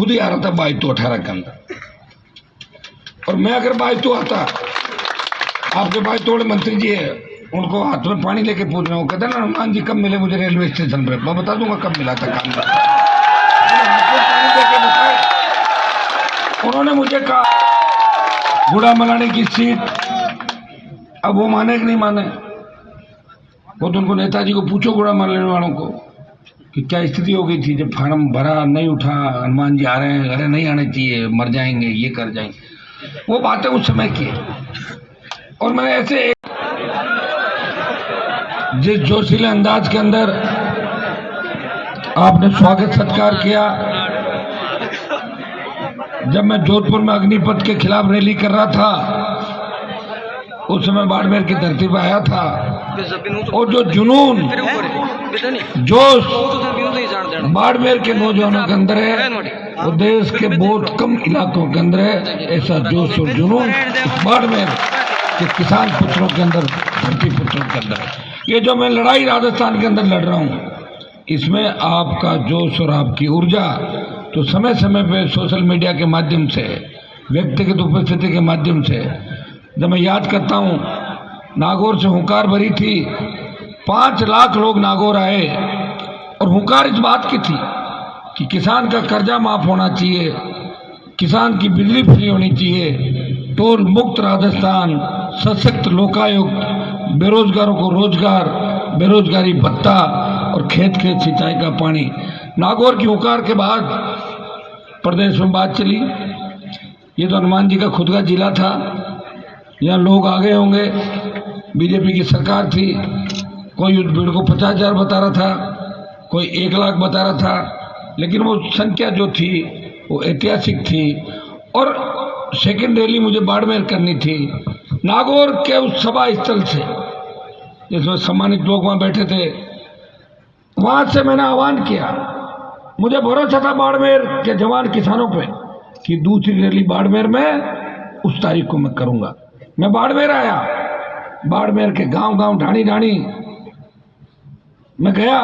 खुद ही आ रहा था बाई तो 18 के अंदर, और मैं अगर बाई तो आता, आपके बाई तोड़े मंत्री जी है, उनको हाथ में पानी लेके पूछ रहा हूँ, कहते ना हनुमान जी कब मिले मुझे रेलवे स्टेशन पे, मैं बता दूंगा कब मिला था काम का। पानी देके बताए, उन्होंने मुझे कहा गुड़ा मलानी की सीट, अब वो माने कि नहीं माने, वो तो उनको नेताजी को पूछो गुड़ा मलानी वालों को कि क्या स्थिति हो गई थी जब फार्म भरा नहीं उठा, हनुमान जी आ रहे हैं, अरे नहीं आने चाहिए, मर जाएंगे, ये कर जाएंगे, वो बातें उस समय की। और मैंने ऐसे जिस जोशीले अंदाज के अंदर आपने स्वागत सत्कार किया, जब मैं जोधपुर में अग्निपथ के खिलाफ रैली कर रहा था, उस समय बाड़मेर की धरती पर आया था, और जो जुनून जोश बाड़मेर के नौजवानों के अंदर है, वो देश के बहुत कम इलाकों के अंदर है। ऐसा जोश और जुनून बाड़मेर के किसान पुत्रों के अंदर, धरती पुत्रों के अंदर है। ये जो मैं लड़ाई राजस्थान के अंदर लड़ रहा हूँ, इसमें आपका जोश और आपकी ऊर्जा तो समय समय पे सोशल मीडिया के माध्यम से, व्यक्तिगत उपस्थिति के माध्यम से, जब मैं याद करता हूँ नागौर से हुंकार भरी थी, 5 लाख लोग नागौर आए, और हुंकार इस बात की थी कि किसान का कर्जा माफ होना चाहिए, किसान की बिजली फ्री होनी चाहिए, टोल मुक्त राजस्थान, सशक्त लोकायुक्त, बेरोजगारों को रोजगार, बेरोजगारी भत्ता और खेत खेत सिंचाई का पानी। नागौर की हुंकार के बाद प्रदेश में बात चली। ये तो हनुमान जी का खुद का जिला था, यहाँ लोग आगे होंगे, बीजेपी की सरकार थी, कोई उस भीड़ को 50,000 बता रहा था, कोई 1 लाख बता रहा था, लेकिन वो संख्या जो थी वो ऐतिहासिक थी। और सेकेंड रैली मुझे बाड़मेर करनी थी, नागौर के उस सभा स्थल से, जिसमें सम्मानित लोग वहाँ बैठे थे, वहाँ से मैंने आह्वान किया। मुझे भरोसा था बाड़मेर के जवान किसानों पे कि दूसरी रैली बाड़मेर में उस तारीख को मैं करूँगा। मैं बाड़मेर आया, बाड़मेर के गांव गांव, ढाणी ढाणी मैं गया।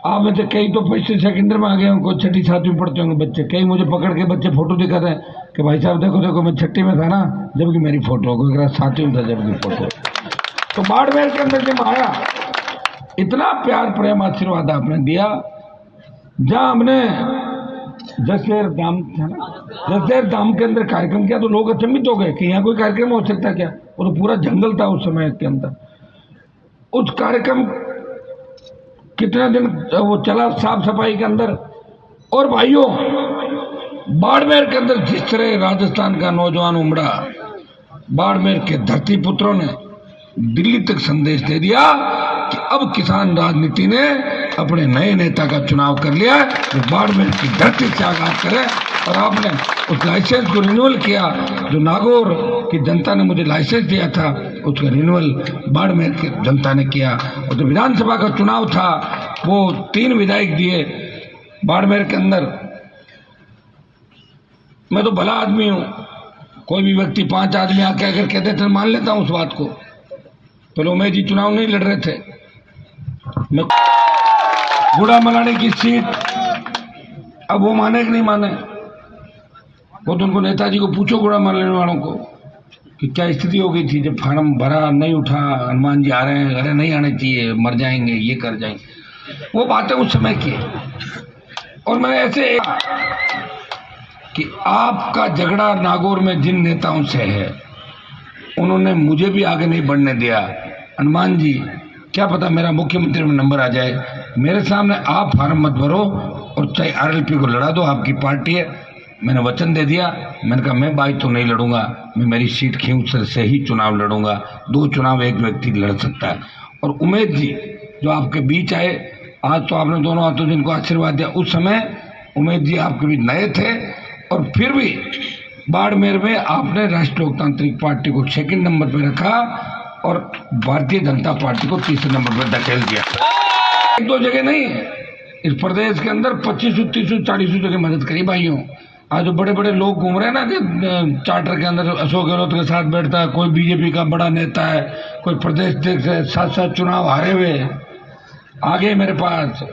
आप में से कई तो 5वीं सेकेंडर में आ गए, उनको 6ठी 7वीं पढ़ते होंगे बच्चे, कई मुझे पकड़ के बच्चे फोटो दिखा रहे हैं कि भाई साहब देखो देखो मैं 6ठी में था ना, जबकि मेरी फोटो, कोई 7वीं में था जबकि फोटो। तो बाड़मेर के अंदर जब आया, इतना प्यार प्रेम आशीर्वाद आपने दिया। जहाँ हमने जसलेर धाम था ना, जसलेर धाम के अंदर कार्यक्रम किया तो लोग अचंभित हो गए कि यहाँ कोई कार्यक्रम हो सकता क्या, वो तो पूरा जंगल था उस समय के अंदर। उस कार्यक्रम कितने दिन वो चला साफ सफाई के अंदर। और भाइयों, बाड़मेर के अंदर जिस तरह राजस्थान का नौजवान उमड़ा, बाड़मेर के धरती पुत्रों ने दिल्ली तक संदेश दे दिया कि अब किसान राजनीति ने अपने नए नेता का चुनाव कर लिया है, जो बाड़मेर की धरती से आगाज करे। और आपने उस लाइसेंस को रिन्यूअल किया, जो नागौर की जनता ने मुझे लाइसेंस दिया था, उसका रिन्यूअल बाड़मेर की जनता ने किया। और जो विधानसभा का चुनाव था, वो 3 विधायक दिए बाड़मेर के अंदर। मैं तो भला आदमी हूँ, कोई भी व्यक्ति 5 आदमी आके अगर कहते थे मान लेता हूँ उस बात को। तो उमेश जी चुनाव नहीं लड़ रहे थे, मैं गुड़ा मलानी की सीट, अब वो माने कि नहीं माने, वो तो उनको नेताजी को पूछो गुड़ा मलानी वालों को कि क्या स्थिति हो गई थी जब फार्म भरा नहीं उठा, हनुमान जी आ रहे हैं, अरे नहीं आने चाहिए, मर जाएंगे, ये कर जाएंगे, वो बातें उस समय की। और मैंने ऐसे कि आपका झगड़ा नागौर में जिन नेताओं से है, उन्होंने मुझे भी आगे नहीं बढ़ने दिया। हनुमान जी, क्या पता मेरा मुख्यमंत्री में नंबर आ जाए, मेरे सामने आप फार्म मत भरो और चाहे आरएलपी को लड़ा दो, आपकी पार्टी है। मैंने वचन दे दिया, मैंने कहा मैं बाई तो नहीं लड़ूंगा, मैं मेरी सीट खींच से ही चुनाव लड़ूंगा। 2 चुनाव एक व्यक्ति लड़ सकता है। और उमेश जी जो आपके बीच आए, आज तो आपने दोनों हाथों जिनको आशीर्वाद दिया, उस समय उमेश जी आपके बीच नए थे, और फिर भी बाड़मेर में आपने राष्ट्रीय लोकतांत्रिक पार्टी को 2nd नंबर पर रखा और भारतीय जनता पार्टी को 3रे नंबर पर धकेल दिया। 1-2 जगह नहीं, इस प्रदेश के अंदर 2500, 3000, 4000 जगह मदद करी भाइयों। आज जो बड़े बड़े लोग घूम रहे हैं ना कि चार्टर के अंदर अशोक गहलोत के साथ बैठता है, कोई बीजेपी का बड़ा नेता है, कोई प्रदेश से 7 चुनाव हारे हुए, आगे मेरे पास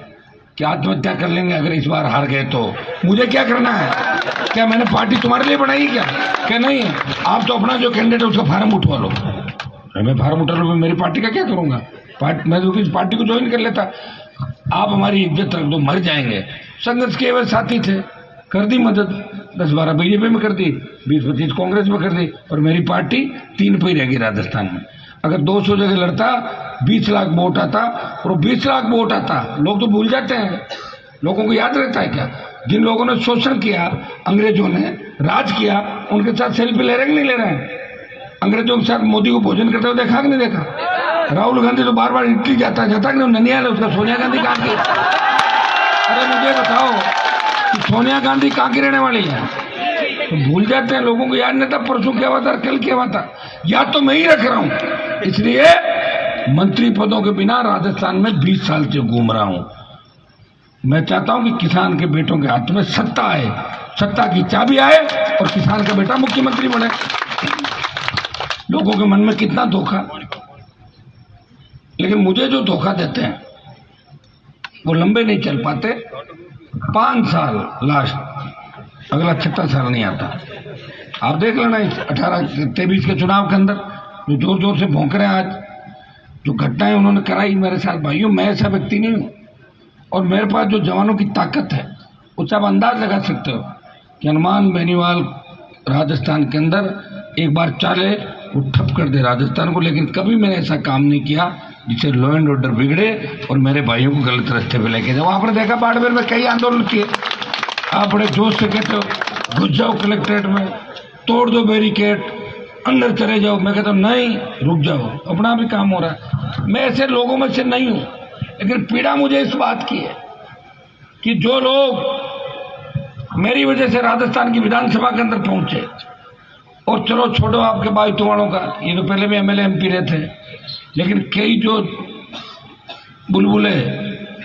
कि आत्महत्या कर लेंगे अगर इस बार हार गए तो। मुझे क्या करना है? क्या मैंने पार्टी तुम्हारे लिए बनाई क्या नहीं? आप तो अपना जो कैंडिडेट है उसका फार्म उठवा लो। मैं फार्म उठा लो, मेरी पार्टी का क्या करूंगा? मैं तो किस पार्टी को ज्वाइन कर लेता। आप हमारी इज्जत रख दो, मर जाएंगे। संघर्ष के वे साथी थे, कर दी मदद, 10-12 बीजेपी में कर दी, 20-25 कांग्रेस में कर दी, और मेरी पार्टी 3 पे ही रहेगी राजस्थान में। अगर 200 जगह लड़ता, 20 लाख वोट आता, और 20 लाख वोट आता, लोग तो भूल जाते हैं। लोगों को याद रहता है क्या? जिन लोगों ने शोषण किया, अंग्रेजों ने राज किया, उनके साथ सेल्फी ले रहे हैं कि नहीं ले रहे हैं? अंग्रेजों के साथ मोदी को भोजन करते हुए देखा कि नहीं देखा? राहुल गांधी तो बार बार इटली जाता कि नहीं? ननियाल है उसका। सोनिया गांधी कहाँ की? अरे मुझे बताओ कि सोनिया गांधी कहाँ की रहने वाली है? तो भूल जाते हैं, लोगों को याद नहीं था परसों क्या हुआ था, कल क्या हुआ था। याद तो मैं ही रख रहा हूं, इसलिए मंत्री पदों के बिना राजस्थान में 20 साल से घूम रहा हूं। मैं चाहता हूं कि किसान के बेटों के हाथ में सत्ता आए, सत्ता की चाबी आए, और किसान का बेटा मुख्यमंत्री बने। लोगों के मन में कितना धोखा, लेकिन मुझे जो धोखा देते हैं वो लंबे नहीं चल पाते। 5 साल लास्ट, अगला 6 साल नहीं आता। आप देख लेना इस 18-23 के चुनाव के अंदर जो जोर जोर से भौंक रहे हैं आज, जो घटनाएं उन्होंने कराई मेरे साथ। भाइयों, मैं ऐसा व्यक्ति नहीं हूं, और मेरे पास जो जवानों की ताकत है उससे आप अंदाज लगा सकते हो कि हनुमान बेनीवाल राजस्थान के अंदर एक बार चाले वो ठप कर दे राजस्थान को। लेकिन कभी मैंने ऐसा काम नहीं किया जिससे लॉ एंड ऑर्डर बिगड़े और मेरे भाइयों को गलत रास्ते पे लेके जाओ। आपने देखा बाड़मेर में कई आंदोलन किए, आप बड़े जोश से कहते हो घुस जाओ कलेक्ट्रेट में, तोड़ दो बैरिकेड, अंदर चले जाओ। मैं कहता हूँ नहीं, रुक जाओ, अपना भी काम हो रहा है। मैं ऐसे लोगों में से नहीं हूँ, लेकिन पीड़ा मुझे इस बात की है कि जो लोग मेरी वजह से राजस्थान की विधानसभा के अंदर पहुंचे, और चलो छोड़ो आपके भाई तुम्हारों का, ये तो पहले भी एमएलए एमपी रहे थे, लेकिन कई जो बुलबुले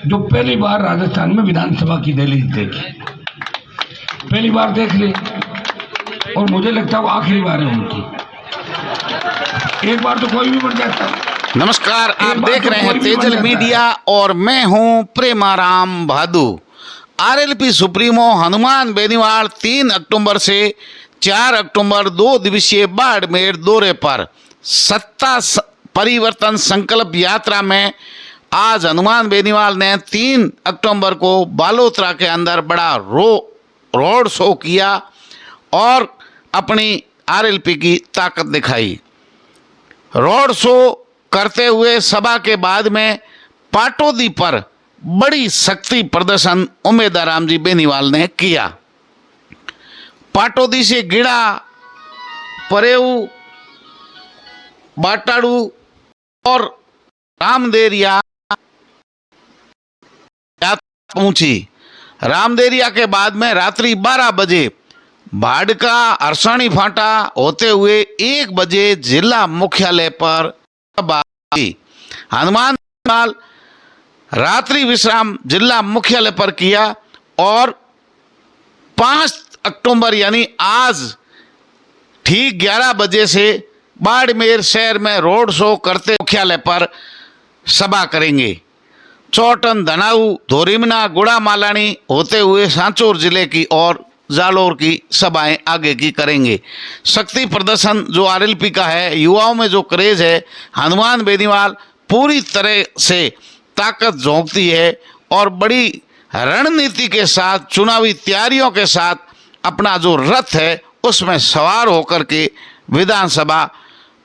जो पहली बार राजस्थान में विधानसभा की दहलीज देखी, पहली बार देख ली, और मुझे लगता है वो आखिरी बार है उनकी। एक बार तो कोई भी बन जाता है। नमस्कार, आप देख रहे हैं तेजल मीडिया और मैं हूं प्रेमाराम भादु। आरएलपी सुप्रीमो हनुमान बेनीवाल 3 अक्टूबर से 4 अक्टूबर 2 दिवसीय बाड़मेर दौरे पर। सत्ता परिवर्तन संकल्प यात्रा में आज हनुमान बेनीवाल ने 3 अक्टूबर को बालोतरा के अंदर बड़ा रोड शो किया और अपनी आरएलपी की ताकत दिखाई। रोड शो करते हुए सभा के बाद में पाटोदी पर बड़ी शक्ति प्रदर्शन उमेदवार राम जी बेनीवाल ने किया। पाटोदी से गिड़ा, परेऊ, बाटाड़ू और रामदेरिया पहुंची। रामदेरिया के बाद में रात्रि 12 बजे भाड़का अरसाणी फाटा होते हुए 1 बजे जिला मुख्यालय पर सभा हुई। हनुमान बेनीवाल रात्रि विश्राम जिला मुख्यालय पर किया और 5 अक्टूबर यानी आज ठीक 11 बजे से बाड़मेर शहर में रोड शो करते मुख्यालय पर सभा करेंगे। चौटन, धनाऊ, धोरीमना, गुड़ा मालानी होते हुए सांचौर जिले की और जालोर की सभाएं आगे की करेंगे। शक्ति प्रदर्शन जो आरएलपी का है, युवाओं में जो क्रेज है, हनुमान बेनीवाल पूरी तरह से ताकत झोंकती है और बड़ी रणनीति के साथ, चुनावी तैयारियों के साथ अपना जो रथ है उसमें सवार होकर के विधानसभा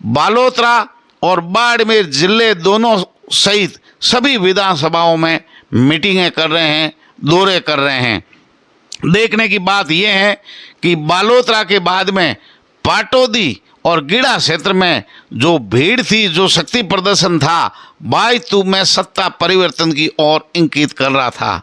बालोतरा और बाड़मेर जिले दोनों सहित सभी विधानसभाओं में मीटिंगें कर रहे हैं, दौरे कर रहे हैं। देखने की बात यह है कि बालोतरा के बाद में पाटोदी और गिड़ा क्षेत्र में जो भीड़ थी, जो शक्ति प्रदर्शन था, 22 में सत्ता परिवर्तन की ओर इंगित कर रहा था।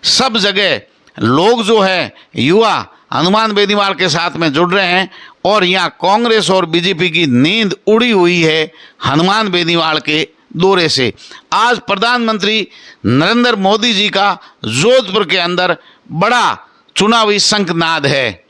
सब जगह लोग जो है युवा हनुमान बेनीवाल के साथ में जुड़ रहे हैं और यहाँ कांग्रेस और बीजेपी की नींद उड़ी हुई है हनुमान बेनीवाल के दौरे से। आज प्रधानमंत्री नरेंद्र मोदी जी का जोधपुर के अंदर बड़ा चुनावी शंखनाद है।